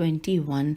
21।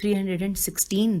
316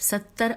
70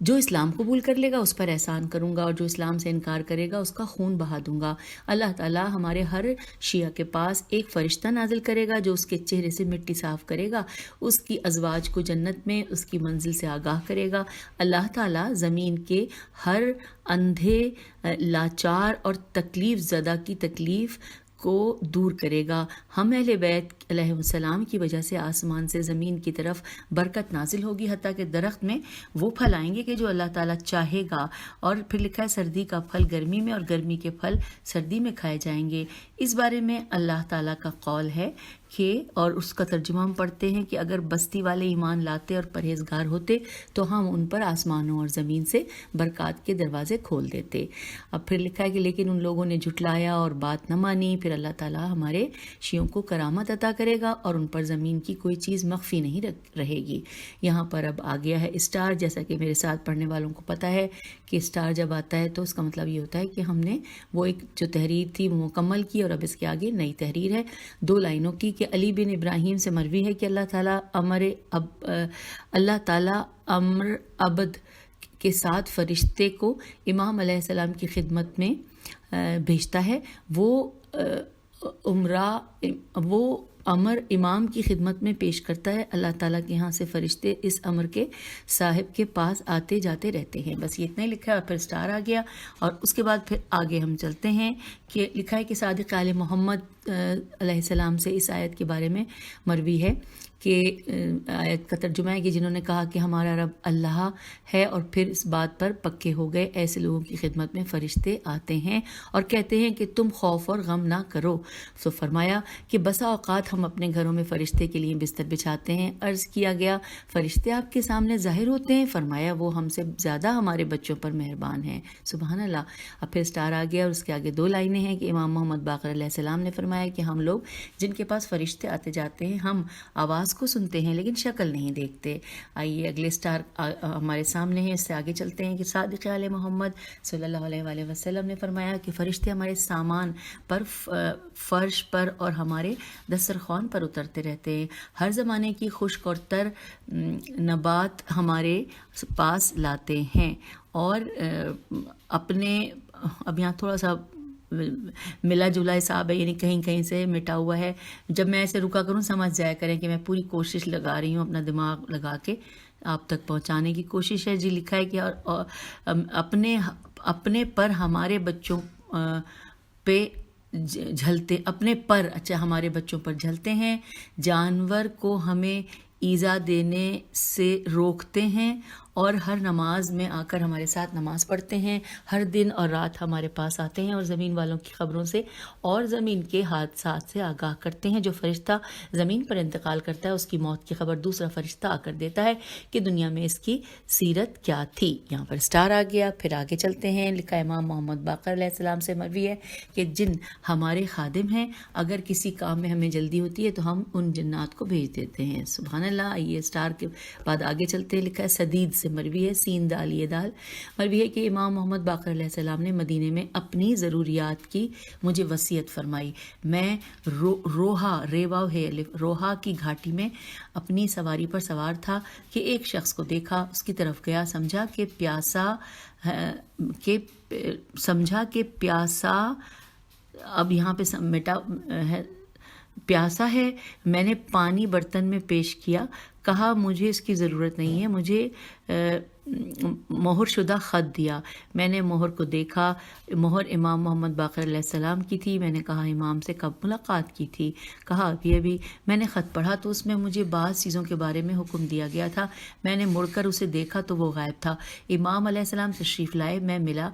جو اسلام قبول کر لے گا اس پر احسان کروں گا، اور جو اسلام سے انکار کرے گا اس کا خون بہا دوں گا۔ اللہ تعالیٰ ہمارے ہر شیعہ کے پاس ایک فرشتہ نازل کرے گا جو اس کے چہرے سے مٹی صاف کرے گا، اس کی ازواج کو جنت میں اس کی منزل سے آگاہ کرے گا۔ اللہ تعالیٰ زمین کے ہر اندھے، لاچار اور تکلیف زدہ کی تکلیف کو دور کرے گا۔ ہم اہل بیت علیہ السلام کی وجہ سے آسمان سے زمین کی طرف برکت نازل ہوگی، حتیٰ کہ درخت میں وہ پھل آئیں گے کہ جو اللہ تعالیٰ چاہے گا۔ اور پھر لکھا ہے سردی کا پھل گرمی میں اور گرمی کے پھل سردی میں کھائے جائیں گے۔ اس بارے میں اللہ تعالیٰ کا قول ہے کہ، اور اس کا ترجمہ ہم پڑھتے ہیں کہ اگر بستی والے ایمان لاتے اور پرہیزگار ہوتے تو ہم ان پر آسمانوں اور زمین سے برکات کے دروازے کھول دیتے۔ اب پھر لکھا ہے کہ لیکن ان لوگوں نے جھٹلایا اور بات نہ مانی، پھر اللہ تعالیٰ ہمارے شیعوں کو کرامت عطا کرے گا اور ان پر زمین کی کوئی چیز مخفی نہیں رہے گی۔ یہاں پر اب آ گیا ہے اسٹار، جیسا کہ میرے ساتھ پڑھنے والوں کو پتہ ہے کہ اسٹار جب آتا ہے تو اس کا مطلب یہ ہوتا ہے کہ ہم نے وہ ایک جو تحریر تھی وہ مکمل کی، اور اب اس کے آگے نئی تحریر ہے 2 لائنوں کی، کہ علی بن ابراہیم سے مروی ہے کہ اللہ تعالیٰ امر عبد کے ساتھ فرشتے کو امام علیہ السلام کی خدمت میں بھیجتا ہے۔ وہ امر امام کی خدمت میں پیش کرتا ہے۔ اللہ تعالیٰ کے ہاں سے فرشتے اس امر کے صاحب کے پاس آتے جاتے رہتے ہیں۔ بس یہ اتنا ہی لکھا ہے، اور پھر اسٹار آ گیا، اور اس کے بعد پھر آگے ہم چلتے ہیں کہ لکھا ہے کہ صادق آل محمد علیہ السلام سے اس آیت کے بارے میں مروی ہے کہ آیت کا ترجمہ ہے کہ جنہوں نے کہا کہ ہمارا رب اللہ ہے اور پھر اس بات پر پکے ہو گئے، ایسے لوگوں کی خدمت میں فرشتے آتے ہیں اور کہتے ہیں کہ تم خوف اور غم نہ کرو۔ سو فرمایا کہ بسا اوقات ہم اپنے گھروں میں فرشتے کے لیے بستر بچھاتے ہیں۔ عرض کیا گیا فرشتے آپ کے سامنے ظاہر ہوتے ہیں؟ فرمایا وہ ہم سے زیادہ ہمارے بچوں پر مہربان ہیں۔ سبحان اللہ۔ اب پھر اسٹار آ گیا اور اس کے آگے 2 لائنیں ہیں کہ امام محمد باقر علیہ السلام نے فرمایا کہ ہم لوگ جن کے پاس فرشتے آتے جاتے ہیں ہم آواز کو سنتے ہیں لیکن شکل نہیں دیکھتے۔ آئیے اگلے اسٹار ہمارے سامنے ہیں، اس سے آگے چلتے ہیں کہ صادق آل محمد صلی اللہ علیہ وآلہ وسلم نے فرمایا کہ فرشتے ہمارے سامان پر، فرش پر اور ہمارے دسترخوان پر اترتے رہتے ہیں۔ ہر زمانے کی خشک اور تر نبات ہمارے پاس لاتے ہیں، اور اپنے، اب یہاں تھوڑا سا ملا جلا حساب ہے، یعنی کہیں کہیں سے مٹا ہوا ہے۔ جب میں ایسے رکا کروں سمجھ جایا کریں کہ میں پوری کوشش لگا رہی ہوں، اپنا دماغ لگا کے آپ تک پہنچانے کی کوشش ہے۔ جی لکھا ہے کہ اپنے پر ہمارے بچوں پہ جھلتے، اپنے پر، اچھا ہمارے بچوں پر جھلتے ہیں، جانور کو ہمیں ایذا دینے سے روکتے ہیں، اور ہر نماز میں آ کر ہمارے ساتھ نماز پڑھتے ہیں، ہر دن اور رات ہمارے پاس آتے ہیں اور زمین والوں کی خبروں سے اور زمین کے حادثات سے آگاہ کرتے ہیں۔ جو فرشتہ زمین پر انتقال کرتا ہے اس کی موت کی خبر دوسرا فرشتہ آ کر دیتا ہے کہ دنیا میں اس کی سیرت کیا تھی۔ یہاں پر اسٹار آ گیا، پھر آگے چلتے ہیں۔ لکھا امام محمد باقر علیہ السلام سے مروی ہے کہ جن ہمارے خادم ہیں، اگر کسی کام میں ہمیں جلدی ہوتی ہے تو ہم ان جنات کو بھیج دیتے ہیں۔ سبحان اللہ۔ آئیے اسٹار کے بعد آگے چلتے ہیں۔ لکھا ہے صدید سے مروی ہے، سین دال یہ دال، مروی ہے کہ امام محمد باقر علیہ السلام نے مدینے میں اپنی ضروریات کی مجھے وصیت فرمائی۔ میں روہا کی گھاٹی میں اپنی سواری پر سوار تھا کہ ایک شخص کو دیکھا، اس کی طرف گیا، سمجھا کہ پیاسا اب یہاں پہ مٹا ہے، پیاسا ہے۔ میں نے پانی برتن میں پیش کیا، کہا مجھے اس کی ضرورت نہیں ہے، مجھے مہر شدہ خط دیا۔ میں نے مہر کو دیکھا، مہر امام محمد باقر علیہ السلام کی تھی۔ میں نے کہا امام سے کب ملاقات کی تھی؟ کہا ابھی۔ میں نے خط پڑھا تو اس میں مجھے بعض چیزوں کے بارے میں حکم دیا گیا تھا۔ میں نے مڑ کر اسے دیکھا تو وہ غائب تھا۔ امام علیہ السلام تشریف لائے، میں ملا،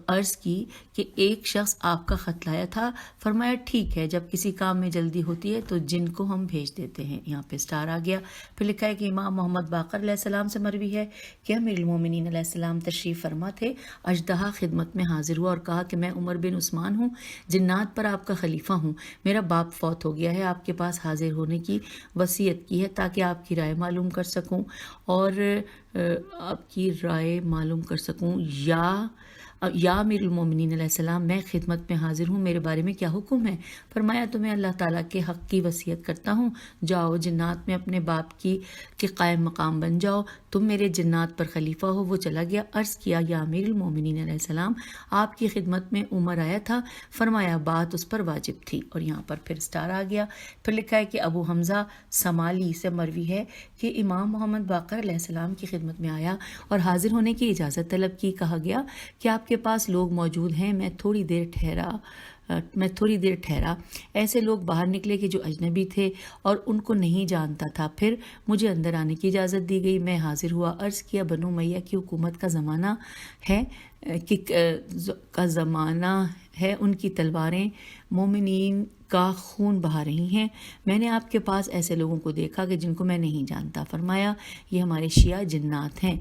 عرض کی کہ ایک شخص آپ کا خط لایا تھا۔ فرمایا ٹھیک ہے، جب کسی کام میں جلدی ہوتی ہے تو جن کو ہم بھیج دیتے ہیں۔ یہاں پہ اسٹار آ گیا۔ پھر لکھا ہے کہ امام محمد باقر علیہ السلام سے مروی ہے کہ امیر المومنین علیہ السلام تشریف فرما تھے۔ اژدہا خدمت میں حاضر ہوا اور کہا کہ میں عمر بن عثمان ہوں، جنات پر آپ کا خلیفہ ہوں۔ میرا باپ فوت ہو گیا ہے، آپ کے پاس حاضر ہونے کی وصیت کی ہے تاکہ آپ کی رائے معلوم کر سکوں، اور آپ کی رائے معلوم کر سکوں، یا یا امیر المومنین علیہ السلام، میں خدمت میں حاضر ہوں، میرے بارے میں کیا حکم ہے؟ فرمایا تمہیں اللہ تعالیٰ کے حق کی وصیت کرتا ہوں، جاؤ جنات میں اپنے باپ کے قائم مقام بن جاؤ، تم میرے جنات پر خلیفہ ہو۔ وہ چلا گیا۔ عرض کیا یا امیر المومنین علیہ السلام، آپ کی خدمت میں عمر آیا تھا۔ فرمایا بات اس پر واجب تھی۔ اور یہاں پر پھر اسٹار آ گیا۔ پھر لکھا ہے کہ ابو حمزہ سمالی سے مروی ہے کہ امام محمد باقر علیہ السلام کی خدمت میں آیا اور حاضر ہونے کی اجازت طلب کی۔ کہا گیا کہ آپ کے پاس لوگ موجود ہیں۔ میں تھوڑی دیر ٹھہرا۔ ایسے لوگ باہر نکلے کہ جو اجنبی تھے اور ان کو نہیں جانتا تھا۔ پھر مجھے اندر آنے کی اجازت دی گئی۔ میں حاضر ہوا۔ عرض کیا بنو امیہ کی حکومت کا زمانہ ہے ان کی تلواریں مومنین کا خون بہا رہی ہیں۔ میں نے آپ کے پاس ایسے لوگوں کو دیکھا کہ جن کو میں نہیں جانتا۔ فرمایا یہ ہمارے شیعہ جنات ہیں،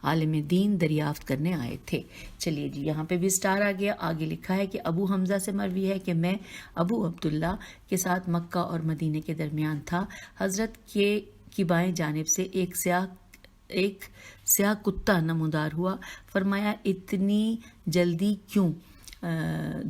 عالم دین دریافت کرنے آئے تھے۔ چلیے جی، یہاں پہ بھی اسٹار آ گیا۔ آگے لکھا ہے کہ ابو حمزہ سے مروی ہے کہ میں ابو عبداللہ کے ساتھ مکہ اور مدینے کے درمیان تھا۔ حضرت کی بائیں جانب سے ایک سیاہ کتا نمودار ہوا۔ فرمایا اتنی جلدی کیوں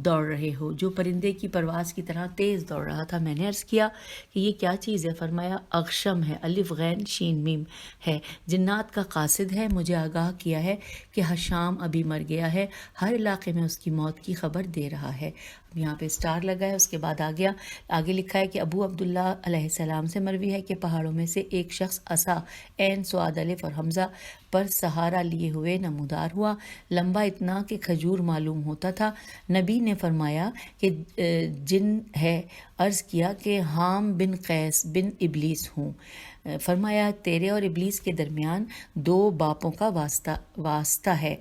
دوڑ رہے ہو؟ جو پرندے کی پرواز کی طرح تیز دوڑ رہا تھا۔ میں نے عرض کیا کہ یہ کیا چیز ہے؟ فرمایا اغشم ہے، الف غین شین میم ہے، جنات کا قاصد ہے، مجھے آگاہ کیا ہے کہ حشام ابھی مر گیا ہے، ہر علاقے میں اس کی موت کی خبر دے رہا ہے۔ یہاں پہ اسٹار لگا ہے۔ اس کے بعد آگے لکھا ہے کہ ابو عبداللہ علیہ السلام سے مروی ہے کہ پہاڑوں میں سے ایک شخص عصا عین صاد الف اور حمزہ پر سہارا لیے ہوئے نمودار ہوا، لمبا اتنا کہ کھجور معلوم ہوتا تھا۔ نبی نے فرمایا کہ جن ہے؟ عرض کیا کہ حام بن قیس بن ابلیس ہوں۔ فرمایا تیرے اور ابلیس کے درمیان 2 باپوں کا واسطہ ہے۔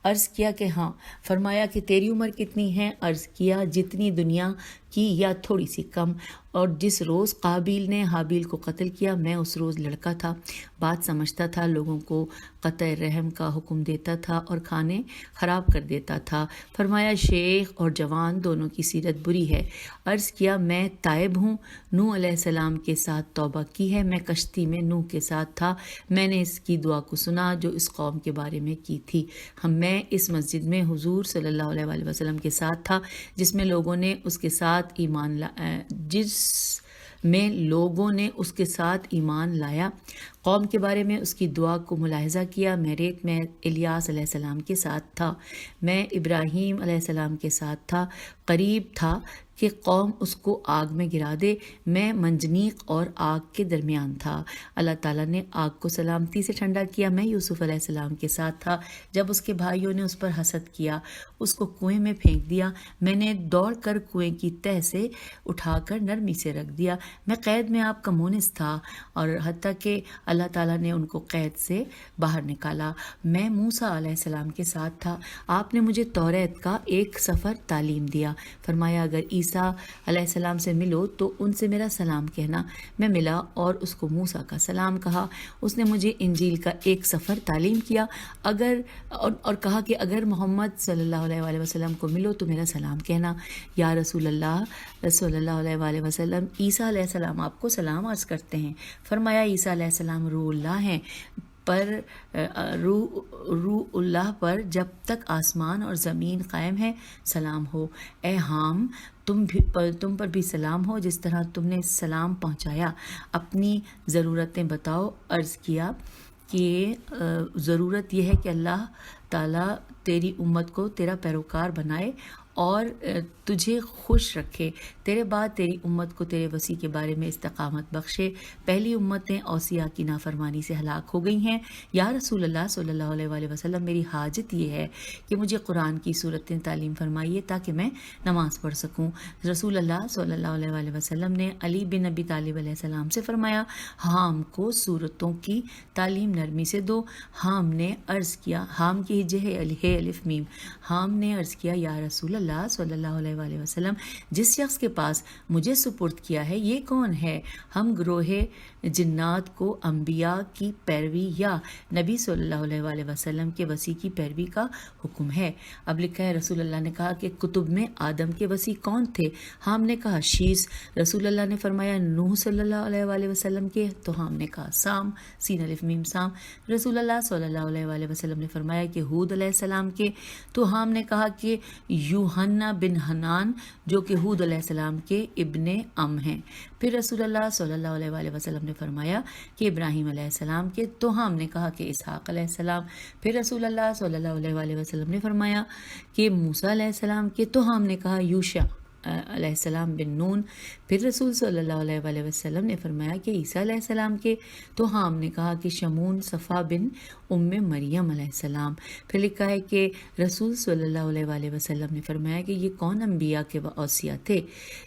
عرض کیا کہ ہاں۔ فرمایا کہ تیری عمر کتنی ہے؟ عرض کیا جتنی دنیا کی یا تھوڑی سی کم۔ اور جس روز قابیل نے حابیل کو قتل کیا میں اس روز لڑکا تھا، بات سمجھتا تھا، لوگوں کو قطع رحم کا حکم دیتا تھا اور کھانے خراب کر دیتا تھا۔ فرمایا شیخ اور جوان دونوں کی سیرت بری ہے۔ عرض کیا میں تائب ہوں، نوح علیہ السلام کے ساتھ توبہ کی ہے، میں کشتی میں نوح کے ساتھ تھا، میں نے اس کی دعا کو سنا جو اس قوم کے بارے میں کی تھی۔ میں اس مسجد میں حضور صلی اللہ علیہ وآلہ وسلم کے ساتھ تھا جس میں لوگوں نے اس کے ساتھ ایمان لایا۔ قوم کے بارے میں اس کی دعا کو ملاحظہ کیا۔ میں ریت میں الیاس علیہ السلام کے ساتھ تھا، میں ابراہیم علیہ السلام کے ساتھ تھا، قریب تھا کہ قوم اس کو آگ میں گرا دے، میں منجنیق اور آگ کے درمیان تھا۔ اللہ تعالیٰ نے آگ کو سلامتی سے ٹھنڈا کیا۔ میں یوسف علیہ السلام کے ساتھ تھا جب اس کے بھائیوں نے اس پر حسد کیا، اس کو کنویں میں پھینک دیا، میں نے دوڑ کر کنویں کی تہہ سے اٹھا کر نرمی سے رکھ دیا۔ میں قید میں آپ کا مونس تھا اور حتیٰ کہ اللہ تعالیٰ نے ان کو قید سے باہر نکالا۔ میں موسیٰ علیہ السلام کے ساتھ تھا، آپ نے مجھے توریت کا ایک سفر تعلیم دیا۔ فرمایا اگر عیسیٰ علیہ السلام سے ملو تو ان سے میرا سلام کہنا۔ میں ملا اور اس کو موسیٰ کا سلام کہا۔ اس نے مجھے انجیل کا ایک سفر تعلیم کیا اور کہا کہ اگر محمد صلی اللہ علیہ وآلہ وسلم کو ملو تو میرا سلام کہنا۔ یا رسول اللہ صلی اللہ علیہ وآلہ وسلم، عیسیٰ علیہ السلام آپ کو سلام عرض کرتے ہیں۔ فرمایا عیسیٰ علیہ السلام روح اللہ ہیں، روح اللہ پر جب تک آسمان اور زمین قائم ہے سلام ہو۔ اے حام، تم پر بھی سلام ہو جس طرح تم نے سلام پہنچایا۔ اپنی ضرورتیں بتاؤ۔ عرض کیا کہ ضرورت یہ ہے کہ اللہ تعالیٰ تیری امت کو تیرا پیروکار بنائے اور تجھے خوش رکھے، تیرے بعد تیری امت کو تیرے وسیع کے بارے میں استقامت بخشے۔ پہلی امتیں اوصیاء کی نافرمانی سے ہلاک ہو گئی ہیں۔ یا رسول اللہ صلی اللہ علیہ وآلہ وسلم، میری حاجت یہ ہے کہ مجھے قرآن کی صورتیں تعلیم فرمائیے تاکہ میں نماز پڑھ سکوں۔ رسول اللہ صلی اللہ علیہ وآلہ وسلم نے علی بن ابی طالب علیہ السلام سے فرمایا حام کو صورتوں کی تعلیم نرمی سے دو۔ حام نے عرض کیا، حام کی ہجے ہے الف میم، حام نے عرض کیا یا رسول اللہ صلی اللہ علیہ وآلہ وسلم، جس شخص کے پاس مجھے سپرد کیا ہے یہ کون ہے؟ ہم گروہ جنات کو انبیاء کی پیروی یا نبی صلی اللہ علیہ وآلہ وسلم کے وسیع کی پیروی کا حکم ہے۔ اب لکھا ہے رسول اللہ نے کہا کہ کتب میں آدم کے وسیع کون تھے؟ ہم نے کہا شیس۔ رسول اللہ نے فرمایا نوح صلی اللہ علیہ وآلہ وسلم کے؟ تو ہم نے کہا سام، سین الف میم سام۔ رسول اللہ صلی اللہ علیہ وآلہ وسلم نے فرمایا کہ ہود علیہ السلام کے، تو ہم نے کہا کہ یوحنا بن حنان جو کہ ہود علیہ السلام کے ابن ام ہیں۔ پھر رسول اللہ صلی اللہ علیہ وآلہ وسلم نے فرمایا کہ ابراہیم علیہ السلام کے، تو ہم نے کہا کہ اسحاق علیہ السلام۔ پھر رسول اللہ صلی اللہ علیہ وآلہ وسلم نے فرمایا کہ موسیٰ علیہ السلام کے، تو ہم نے کہا یوشع علیہ السلام بن نون۔ پھر رسول صلی اللہ علیہ وآلہ وسلم نے فرمایا کہ عیسیٰ علیہ السلام کے، تو ہم نے کہا کہ شمون صفا بن ام مریم علیہ السلام۔ پھر لکھا ہے کہ رسول صلی اللہ علیہ وآلہ وسلم نے فرمایا کہ یہ کون انبیاء کے اوصیاء تھے،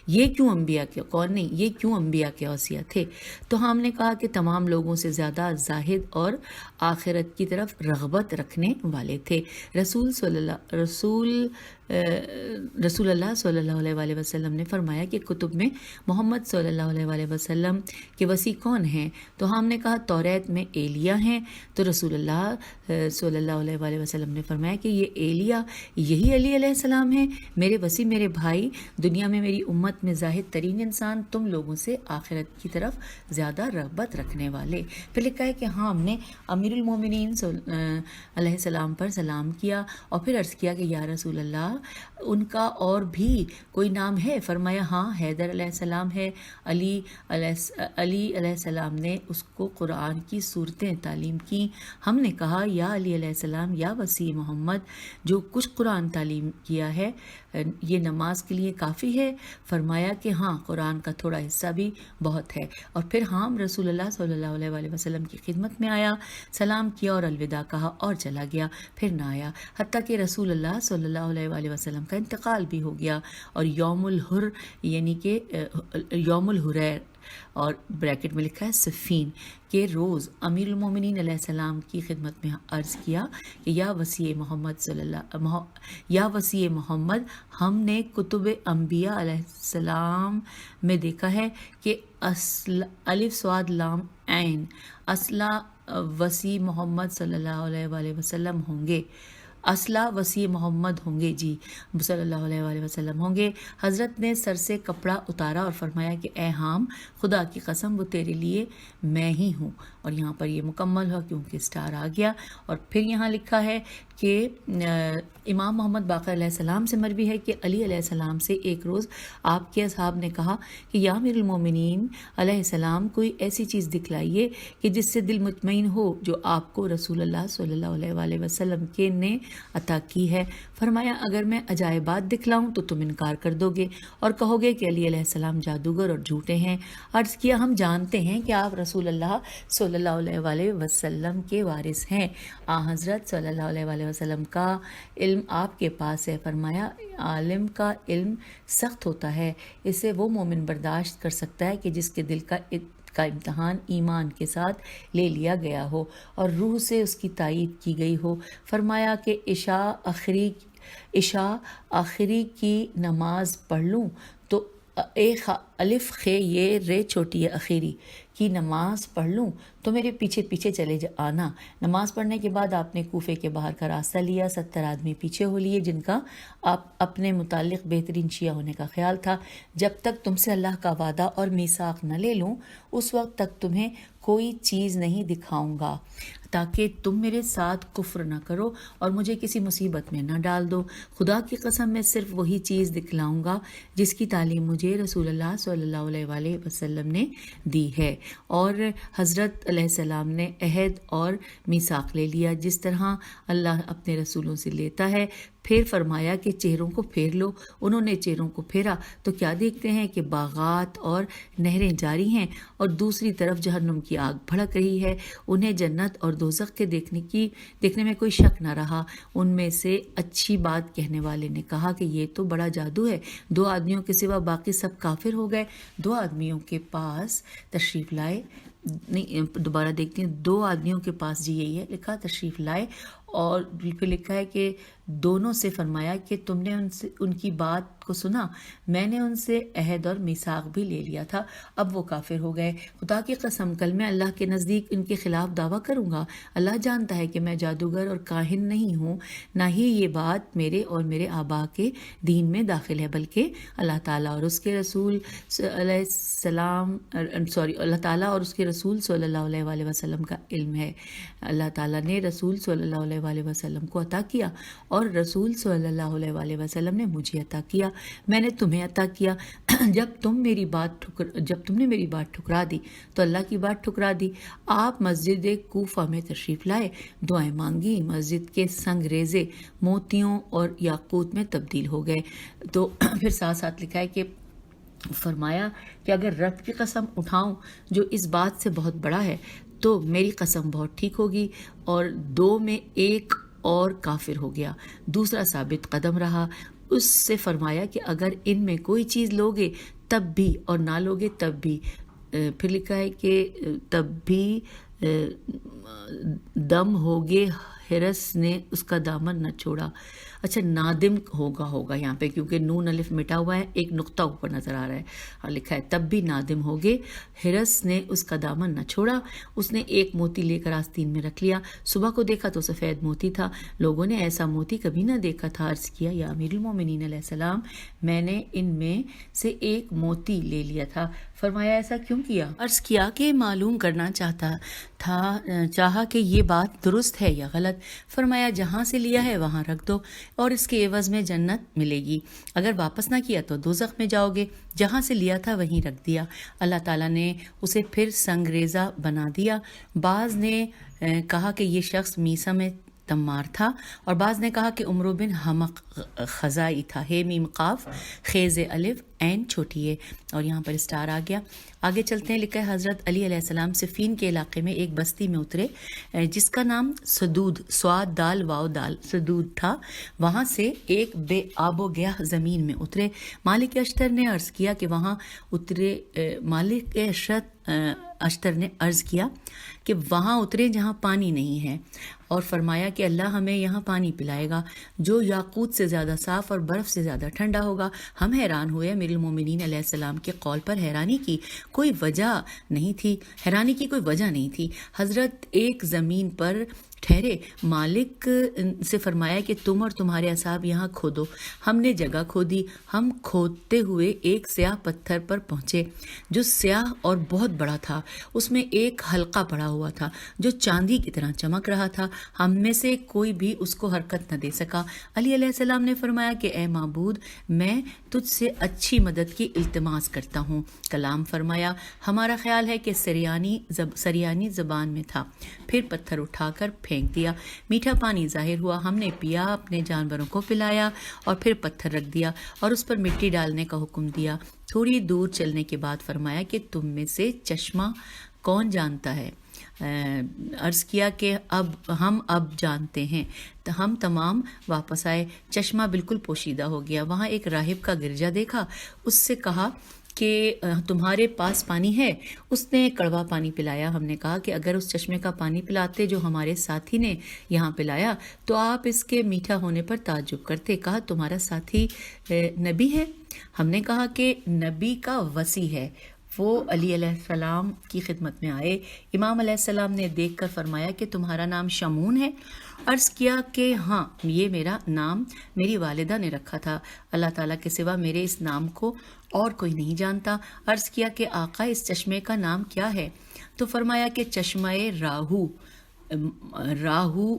یہ کیوں انبیاء کے کون نہیں یہ کیوں انبیاء کے اوصیاء تھے؟ تو ہم نے کہا کہ تمام لوگوں سے زیادہ زاہد اور آخرت کی طرف رغبت رکھنے والے تھے۔ رسول اللہ صلی اللہ علیہ وآلہ وسلم نے فرمایا کہ کتب میں محمد صلی اللہ علیہ وآلہ وسلم کے وصی کون ہیں؟ تو ہم نے کہا توریت میں ایلیا ہیں۔ تو رسول اللہ صلی اللہ علیہ وآلہ وسلم نے فرمایا کہ یہ ایلیا یہی علی علیہ السلام ہیں، میرے وصی، میرے بھائی، دنیا میں میری امت میں زاہد ترین انسان، تم لوگوں سے آخرت کی طرف زیادہ رغبت رکھنے والے۔ پھر لکھا ہے کہ ہاں ہم نے امیر المومنین علیہ السلام پر سلام کیا اور پھر عرض کیا کہ یا رسول اللہ ان کا اور بھی کوئی نام ہے؟ فرمایا ہاں، حیدر علیہ السلام ہے۔ علی علیہ السلام نے اس کو قرآن کی صورتیں تعلیم کی۔ ہم نے کہا یا علی علیہ السلام، یا وسیع محمد، جو کچھ قرآن تعلیم کیا ہے یہ نماز کے لیے کافی ہے؟ فرمایا کہ ہاں، قرآن کا تھوڑا حصہ بھی بہت ہے۔ اور پھر ہم رسول اللہ صلی اللہ علیہ وآلہ وسلم کی خدمت میں آیا، سلام کیا اور الوداع کہا اور چلا گیا، پھر نہ آیا، حتیٰ کہ رسول اللہ صلی اللہ علیہ وآلہ وسلم کا انتقال بھی ہو گیا۔ اور یوم الحر یعنی کہ یوم الحریر اور بریکٹ میں لکھا ہے صفین کے روز امیر المومنین علیہ السلام کی خدمت میں عرض کیا کہ یا وسیع محمد، ہم نے کتب انبیاء علیہ السلام میں دیکھا ہے کہ الف صاد لام عین اصلہ وسیع محمد صلی اللہ علیہ وآلہ وسلم ہوں گے، اصلہ وسیع محمد ہوں گے، جی صلی اللہ علیہ وآلہ وسلم ہوں گے۔ حضرت نے سر سے کپڑا اتارا اور فرمایا کہ اے حام، خدا کی قسم وہ تیرے لیے میں ہی ہوں۔ اور یہاں پر یہ مکمل ہوا کیونکہ اسٹار آ گیا۔ اور پھر یہاں لکھا ہے کہ امام محمد باقر علیہ السلام سے مروی ہے کہ علی علیہ السلام سے ایک روز آپ کے اصحاب نے کہا کہ یا امیر المومنین علیہ السلام، کوئی ایسی چیز دکھلائیے کہ جس سے دل مطمئن ہو جو آپ کو رسول اللہ صلی اللہ علیہ وآلہ وسلم کے نے عطا کی ہے۔ فرمایا اگر میں عجائبات دکھلاؤں تو تم انکار کر دو گے اور کہو گے کہ علی علیہ السلام جادوگر اور جھوٹے ہیں۔ عرض کیا ہم جانتے ہیں کہ آپ رسول اللہ صلی اللہ علیہ وآلہ وسلم کے وارث ہیں، حضرت صلی اللہ علیہ وآلہ وسلم کا علم آپ کے پاس ہے۔ فرمایا عالم کا علم سخت ہوتا ہے، اسے وہ مومن برداشت کر سکتا ہے کہ جس کے دل کا امتحان ایمان کے ساتھ لے لیا گیا ہو اور روح سے اس کی تائید کی گئی ہو۔ فرمایا کہ عشاء آخری کی نماز پڑھ لوں تو الف خے یہ رے چھوٹی ہے اخیری کی نماز پڑھ لوں تو میرے پیچھے پیچھے چلے آنا۔ نماز پڑھنے کے بعد آپ نے کوفے کے باہر کا راستہ لیا، 70 آدمی پیچھے ہو لیے جن کا آپ اپنے متعلق بہترین شیعہ ہونے کا خیال تھا۔ جب تک تم سے اللہ کا وعدہ اور میثاق نہ لے لوں اس وقت تک تمہیں کوئی چیز نہیں دکھاؤں گا تاکہ تم میرے ساتھ کفر نہ کرو اور مجھے کسی مصیبت میں نہ ڈال دو۔ خدا کی قسم میں صرف وہی چیز دکھلاؤں گا جس کی تعلیم مجھے رسول اللہ صلی اللہ علیہ وآلہ وسلم نے دی ہے۔ اور حضرت علیہ السلام نے عہد اور میثاق لے لیا جس طرح اللہ اپنے رسولوں سے لیتا ہے۔ پھر فرمایا کہ چہروں کو پھیر لو۔ انہوں نے چہروں کو پھیرا تو کیا دیکھتے ہیں کہ باغات اور نہریں جاری ہیں اور دوسری طرف جہنم کی آگ بھڑک رہی ہے۔ انہیں جنت اور دوزخ کے دیکھنے میں کوئی شک نہ رہا۔ ان میں سے اچھی بات کہنے والے نے کہا کہ یہ تو بڑا جادو ہے، 2 آدمیوں کے سوا باقی سب کافر ہو گئے۔ 2 آدمیوں کے پاس تشریف لائے، نہیں دوبارہ دیکھتے ہیں، 2 آدمیوں کے پاس، جی یہی ہے لکھا، تشریف لائے۔ اور پھر لکھا ہے کہ دونوں سے فرمایا کہ تم نے ان کی بات کو سنا، میں نے ان سے عہد اور میثاق بھی لے لیا تھا، اب وہ کافر ہو گئے۔ خدا کی قسم کل میں اللہ کے نزدیک ان کے خلاف دعویٰ کروں گا، اللہ جانتا ہے کہ میں جادوگر اور کاہن نہیں ہوں، نہ ہی یہ بات میرے اور میرے آبا کے دین میں داخل ہے، بلکہ اللہ تعالیٰ اور اس کے رسول اللہ تعالیٰ اور اس کے رسول صلی اللہ علیہ وآلہ وسلم کا علم ہے۔ اللہ تعالیٰ نے رسول صلی اللہ علیہ وآلہ وسلم کو عطا کیا اور رسول صلی اللہ علیہ وآلہ وسلم نے مجھے عطا کیا، میں نے تمہیں عطا کیا۔ جب تم نے میری بات ٹھکرا دی تو اللہ کی بات ٹھکرا دی۔ آپ مسجد کوفہ میں تشریف لائے، دعائیں مانگی، مسجد کے سنگ ریزے موتیوں اور یاقوت میں تبدیل ہو گئے۔ تو پھر ساتھ ساتھ لکھا ہے کہ فرمایا کہ اگر رب کی قسم اٹھاؤں جو اس بات سے بہت بڑا ہے تو میری قسم بہت ٹھیک ہوگی، اور 2 میں ایک اور کافر ہو گیا، دوسرا ثابت قدم رہا۔ اس سے فرمایا کہ اگر ان میں کوئی چیز لوگے تب بھی اور نہ لوگے تب بھی، پھر لکھا ہے کہ تب بھی دم ہوگے، حرس نے اس کا دامن نہ چھوڑا۔ اچھا، نادم ہوگا یہاں پہ، کیونکہ نون الف مٹا ہوا ہے، ایک نقطہ اوپر نظر آ رہا ہے، اور لکھا ہے تب بھی نادم ہوگے، حرس نے اس کا دامن نہ چھوڑا۔ اس نے ایک موتی لے کر آستین میں رکھ لیا، صبح کو دیکھا تو سفید موتی تھا، لوگوں نے ایسا موتی کبھی نہ دیکھا تھا۔ عرض کیا یا امیر المومنین علیہ السلام، میں نے ان میں سے ایک موتی لے لیا تھا۔ فرمایا ایسا کیوں کیا؟ عرض کیا کہ معلوم کرنا چاہا کہ یہ بات درست ہے یا غلط۔ فرمایا جہاں سے لیا ہے وہاں رکھ دو اور اس کے عوض میں جنت ملے گی، اگر واپس نہ کیا تو دوزخ میں جاؤ گے۔ جہاں سے لیا تھا وہیں رکھ دیا۔ اللہ تعالیٰ نے اسے پھر سنگریزہ بنا دیا۔ بعض نے کہا کہ یہ شخص میسا میں تمار تھا، اور بعض نے کہا کہ عمرو بن حمق خزائی تھا۔ ہے میم قاف خیز الف عین چھوٹی ہے، اور یہاں پر اسٹار آ گیا۔ آگے چلتے ہیں، لکھا ہے حضرت علی علیہ السلام صفین کے علاقے میں ایک بستی میں اترے جس کا نام سدود، سواد دال واو دال سدود تھا۔ وہاں سے ایک بے آب و گیاہ زمین میں اترے۔ مالک اشتر نے عرض کیا کہ وہاں اترے جہاں پانی نہیں ہے، اور فرمایا کہ اللہ ہمیں یہاں پانی پلائے گا جو یاقوت سے زیادہ صاف اور برف سے زیادہ ٹھنڈا ہوگا۔ ہم حیران ہوئے، امیر المومنین علیہ السلام کے قول پر حیرانی کی کوئی وجہ نہیں تھی۔ حضرت ایک زمین پر ٹھہرے، مالک سے فرمایا کہ تم اور تمہارے اصحاب یہاں کھودو۔ ہم نے جگہ کھودی، ہم کھودتے ہوئے ایک سیاہ پتھر پر پہنچے جو سیاہ اور بہت بڑا تھا، اس میں ایک حلقہ پڑا ہوا تھا جو چاندی کی طرح چمک رہا تھا، ہم میں سے کوئی بھی اس کو حرکت نہ دے سکا۔ علی علیہ السلام نے فرمایا کہ اے معبود، میں تجھ سے اچھی مدد کی التماس کرتا ہوں۔ کلام فرمایا، ہمارا خیال ہے کہ سریانی زبان میں تھا، پھر پتھر اٹھا کر پھینک دیا، میٹھا پانی ظاہر ہوا، ہم نے پیا، اپنے جانوروں کو پلایا، اور پھر پتھر رکھ دیا اور اس پر مٹی ڈالنے کا حکم دیا۔ تھوڑی دور چلنے کے بعد فرمایا کہ تم میں سے چشمہ کون جانتا ہے؟ عرض کیا کہ ہم اب جانتے ہیں۔ تو ہم تمام واپس آئے، چشمہ بالکل پوشیدہ ہو گیا۔ وہاں ایک راہب کا گرجا دیکھا، اس سے کہا کہ تمہارے پاس پانی ہے؟ اس نے کڑوا پانی پلایا۔ ہم نے کہا کہ اگر اس چشمے کا پانی پلاتے جو ہمارے ساتھی نے یہاں پلایا تو آپ اس کے میٹھا ہونے پر تعجب کرتے۔ کہا تمہارا ساتھی نبی ہے؟ ہم نے کہا کہ نبی کا وصی ہے۔ وہ علی علیہ السلام کی خدمت میں آئے۔ امام علیہ السلام نے دیکھ کر فرمایا کہ تمہارا نام شمون ہے؟ عرض کیا کہ ہاں، یہ میرا نام میری والدہ نے رکھا تھا، اللہ تعالیٰ کے سوا میرے اس نام کو اور کوئی نہیں جانتا۔ عرض کیا کہ آقا اس چشمے کا نام کیا ہے؟ تو فرمایا کہ چشمہ راہو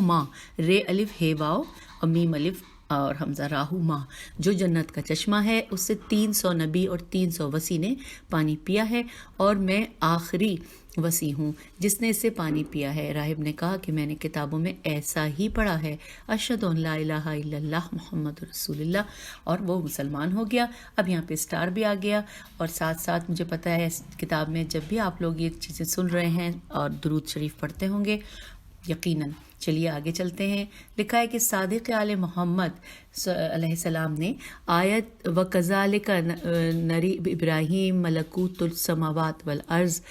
ماں، رے الف ہے واو اور میم الف اور حمزہ راہو ماں، جو جنت کا چشمہ ہے، اس سے 300 نبی اور 300 وصی نے پانی پیا ہے، اور میں آخری وصی ہوں جس نے اس سے پانی پیا ہے۔ راہب نے کہا کہ میں نے کتابوں میں ایسا ہی پڑھا ہے، اشہد ان لا الہ الا اللہ محمد رسول اللہ، اور وہ مسلمان ہو گیا۔ اب یہاں پہ اسٹار بھی آ گیا، اور ساتھ ساتھ مجھے پتا ہے اس کتاب میں جب بھی آپ لوگ یہ چیزیں سن رہے ہیں اور درود شریف پڑھتے ہوں گے یقیناً۔ چلیے آگے چلتے ہیں، لکھا ہے کہ صادق آل محمد علیہ السلام نے آیت وَكَذَلِكَ نَرِي ابراہیم ملکوت السماوات والارض،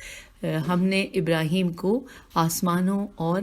ہم نے ابراہیم کو آسمانوں اور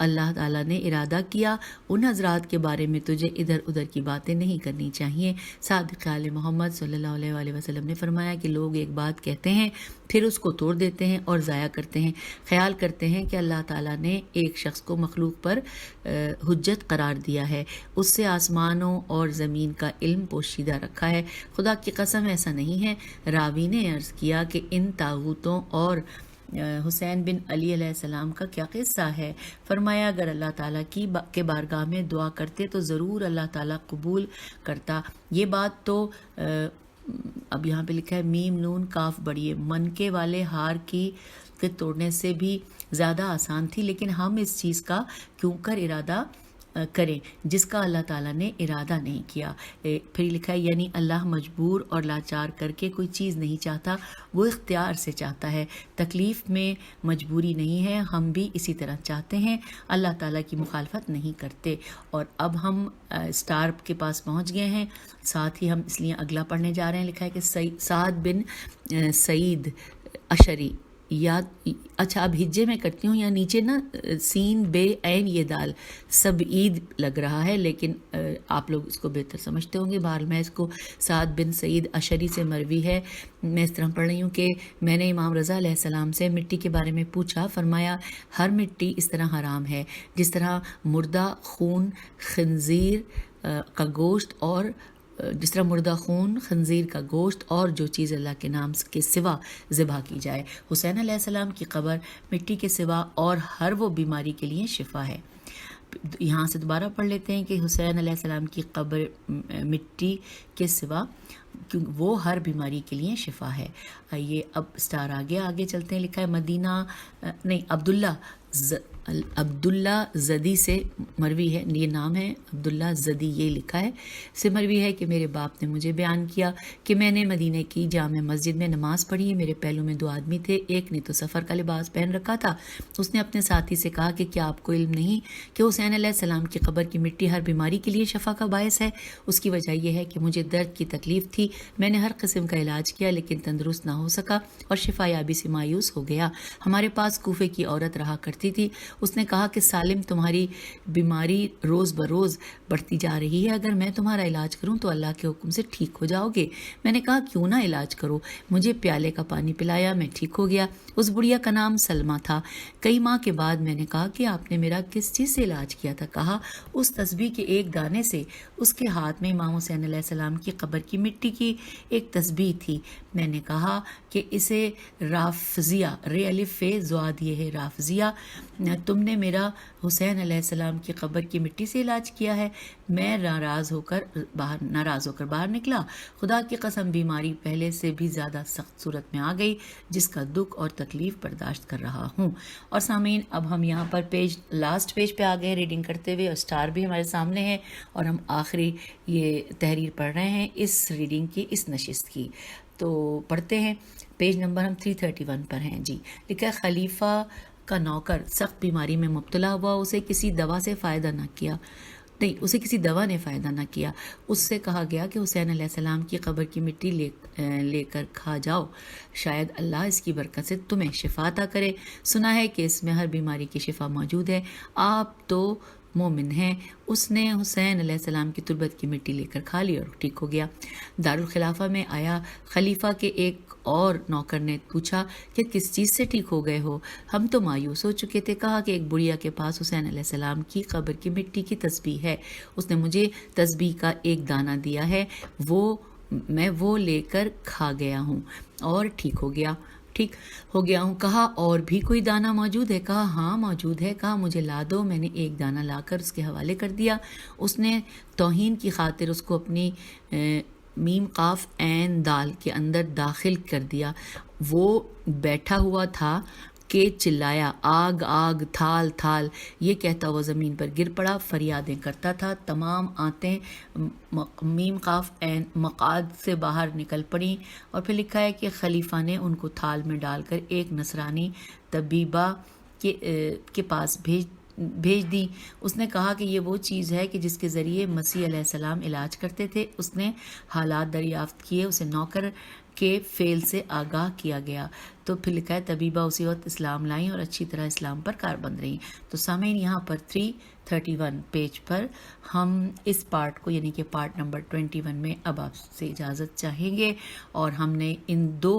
اللہ تعالیٰ نے ارادہ کیا ان حضرات کے بارے میں تجھے ادھر ادھر کی باتیں نہیں کرنی چاہیے۔ صادق آل محمد صلی اللہ علیہ وآلہ وسلم نے فرمایا کہ لوگ ایک بات کہتے ہیں پھر اس کو توڑ دیتے ہیں اور ضائع کرتے ہیں، خیال کرتے ہیں کہ اللہ تعالیٰ نے ایک شخص کو مخلوق پر حجت قرار دیا ہے، اس سے آسمانوں اور زمین کا علم پوشیدہ رکھا ہے۔ خدا کی قسم ایسا نہیں ہے۔ راوی نے عرض کیا کہ ان طاغوتوں اور حسین بن علی علیہ السلام کا کیا قصہ ہے؟ فرمایا اگر اللہ تعالیٰ کے بارگاہ میں دعا کرتے تو ضرور اللہ تعالیٰ قبول کرتا۔ یہ بات تو اب یہاں پہ لکھا ہے میم نون کاف بڑی منکے والے ہار کے توڑنے سے بھی زیادہ آسان تھی، لیکن ہم اس چیز کا کیوں کر ارادہ کریں جس کا اللہ تعالیٰ نے ارادہ نہیں کیا۔ پھر لکھا ہے یعنی اللہ مجبور اور لاچار کر کے کوئی چیز نہیں چاہتا، وہ اختیار سے چاہتا ہے۔ تکلیف میں مجبوری نہیں ہے، ہم بھی اسی طرح چاہتے ہیں، اللہ تعالیٰ کی مخالفت نہیں کرتے۔ اور اب ہم سٹار کے پاس پہنچ گئے ہیں، ساتھ ہی ہم اس لیے اگلا پڑھنے جا رہے ہیں۔ لکھا ہے کہ سعد بن سعید اشری یا اچھا اب ہجے میں کرتی ہوں، یا نیچے نا سین بے عین یہ دال سب عید لگ رہا ہے، لیکن آپ لوگ اس کو بہتر سمجھتے ہوں گے۔ بہرحال میں اس کو سعد بن سعید اشری سے مروی ہے، میں اس طرح پڑھ رہی ہوں کہ میں نے امام رضا علیہ السلام سے مٹی کے بارے میں پوچھا، فرمایا ہر مٹی اس طرح حرام ہے جس طرح مردہ خون خنزیر کا گوشت اور جس طرح مردہ خون خنزیر کا گوشت اور جو چیز اللہ کے نام کے سوا ذبح کی جائے۔ حسین علیہ السلام کی قبر مٹی کے سوا اور ہر وہ بیماری کے لیے شفا ہے۔ یہاں سے دوبارہ پڑھ لیتے ہیں کہ حسین علیہ السلام کی قبر مٹی کے سوا وہ ہر بیماری کے لیے شفا ہے۔ آئیے اب سٹار آگے چلتے ہیں۔ لکھا ہے مدینہ عبداللہ زدی سے مروی ہے، یہ نام ہے عبداللہ زدی، یہ لکھا ہے سے مروی ہے کہ میرے باپ نے مجھے بیان کیا کہ میں نے مدینہ کی جامع مسجد میں نماز پڑھی۔ میرے پہلو میں 2 آدمی تھے، ایک نے تو سفر کا لباس پہن رکھا تھا۔ اس نے اپنے ساتھی سے کہا کہ کیا آپ کو علم نہیں کہ حسین علیہ السلام کی قبر کی مٹی ہر بیماری کے لیے شفا کا باعث ہے؟ اس کی وجہ یہ ہے کہ مجھے درد کی تکلیف تھی، میں نے ہر قسم کا علاج کیا لیکن تندرست نہ ہو سکا اور شفا یابی سے مایوس ہو گیا۔ ہمارے پاس کوفے کی عورت رہا کرتی تھی، اس نے کہا کہ سالم تمہاری بیماری روز بروز بڑھتی جا رہی ہے، اگر میں تمہارا علاج کروں تو اللہ کے حکم سے ٹھیک ہو جاؤ گے۔ میں نے کہا کیوں نہ علاج کرو، مجھے پیالے کا پانی پلایا، میں ٹھیک ہو گیا۔ اس بڑھیا کا نام سلمہ تھا۔ کئی ماہ کے بعد میں نے کہا کہ آپ نے میرا کس چیز سے علاج کیا تھا؟ کہا اس تسبیح کے ایک دانے سے۔ اس کے ہاتھ میں امام حسین علیہ السلام کی قبر کی مٹی کی ایک تسبیح تھی۔ میں نے کہا کہ اسے رافضیہ رے الف فے زواد یہ ہے رافضیہ، تم نے میرا حسین علیہ السلام کی قبر کی مٹی سے علاج کیا ہے۔ میں ناراض ہو کر باہر نکلا۔ خدا کی قسم بیماری پہلے سے بھی زیادہ سخت صورت میں آ گئی جس کا دکھ اور تکلیف برداشت کر رہا ہوں۔ اور سامعین اب ہم یہاں پر لاسٹ پیج پہ آ گئے ریڈنگ کرتے ہوئے، اور سٹار بھی ہمارے سامنے ہے اور ہم آخری یہ تحریر پڑھ رہے ہیں اس ریڈنگ کی، اس نشست کی۔ تو پڑھتے ہیں، پیج نمبر ہم 331 پر ہیں جی۔ لکھا ہے خلیفہ کا نوکر سخت بیماری میں مبتلا ہوا، اسے کسی دوا نے فائدہ نہ کیا۔ اس سے کہا گیا کہ حسین علیہ السلام کی قبر کی مٹی لے کر کھا جاؤ، شاید اللہ اس کی برکت سے تمہیں شفا عطا کرے۔ سنا ہے کہ اس میں ہر بیماری کی شفا موجود ہے، آپ تو مومن ہیں۔ اس نے حسین علیہ السلام کی تربت کی مٹی لے کر کھا لی اور ٹھیک ہو گیا۔ دارالخلافہ میں آیا، خلیفہ کے ایک اور نوکر نے پوچھا کہ کس چیز سے ٹھیک ہو گئے ہو؟ ہم تو مایوس ہو چکے تھے۔ کہا کہ ایک بڑھیا کے پاس حسین علیہ السلام کی قبر کی مٹی کی تسبیح ہے، اس نے مجھے تسبیح کا ایک دانہ دیا ہے، میں وہ لے کر کھا گیا ہوں اور ٹھیک ہو گیا ہوں۔ کہا اور بھی کوئی دانہ موجود ہے؟ کہا ہاں موجود ہے۔ کہا مجھے لا دو۔ میں نے ایک دانہ لا کر اس کے حوالے کر دیا۔ اس نے توہین کی خاطر اس کو اپنی میم قاف عین دال کے اندر داخل کر دیا۔ وہ بیٹھا ہوا تھا کہ چلایا آگ آگ تھال تھال، یہ کہتا ہوا زمین پر گر پڑا، فریادیں کرتا تھا۔ تمام آنتیں میم قاف عین مقعد سے باہر نکل پڑیں۔ اور پھر لکھا ہے کہ خلیفہ نے ان کو تھال میں ڈال کر ایک نصرانی طبیبہ کے پاس بھیج دی۔ اس نے کہا کہ یہ وہ چیز ہے کہ جس کے ذریعے مسیح علیہ السلام علاج کرتے تھے۔ اس نے حالات دریافت کیے، اسے نوکر کے فعل سے آگاہ کیا گیا۔ تو تو پھر لکھا ہے طبیبہ اسی وقت اسلام لائیں اور اچھی طرح اسلام پر کاربند رہیں. تو سامعین یہاں پر 331 پیج پر ہم اس پارٹ کو یعنی کہ پارٹ نمبر 21 میں اب آپ سے اجازت چاہیں گے. اور ہم نے ان 2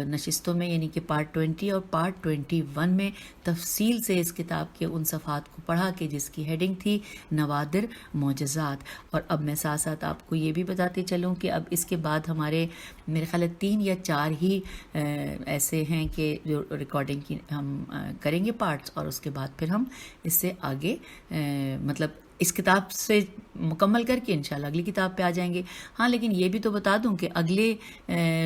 نشستوں میں یعنی کہ پارٹ 20 اور پارٹ 21 میں تفصیل سے اس کتاب کے ان صفحات کو پڑھا کہ جس کی ہیڈنگ تھی نوادر معجزات. اور اب میں ساتھ ساتھ آپ کو یہ بھی بتاتے چلوں کہ اب اس کے بعد ہمارے میرے خیال ہے 3 یا 4 ہی ایسے ہیں کہ جو ریکارڈنگ کی ہم کریں گے پارٹس, اور اس کے بعد پھر ہم اس سے آگے مطلب اس کتاب سے مکمل کر کے انشاءاللہ اگلی کتاب پہ آ جائیں گے. ہاں لیکن یہ بھی تو بتا دوں کہ اگلے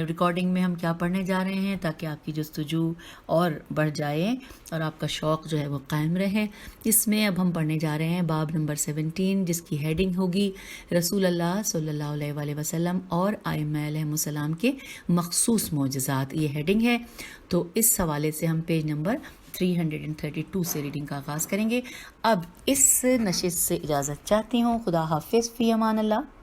ریکارڈنگ میں ہم کیا پڑھنے جا رہے ہیں تاکہ آپ کی جستجو اور بڑھ جائے اور آپ کا شوق جو ہے وہ قائم رہے. اس میں اب ہم پڑھنے جا رہے ہیں باب نمبر 17 جس کی ہیڈنگ ہوگی رسول اللہ صلی اللہ علیہ وآلہ وسلم اور ائمہ علیہ السلام کے مخصوص معجزات. یہ ہیڈنگ ہے. تو اس حوالے سے ہم پیج نمبر 332 سے ریڈنگ کا آغاز کریں گے. اب اس نشست سے اجازت چاہتی ہوں. خدا حافظ. فی امان اللہ.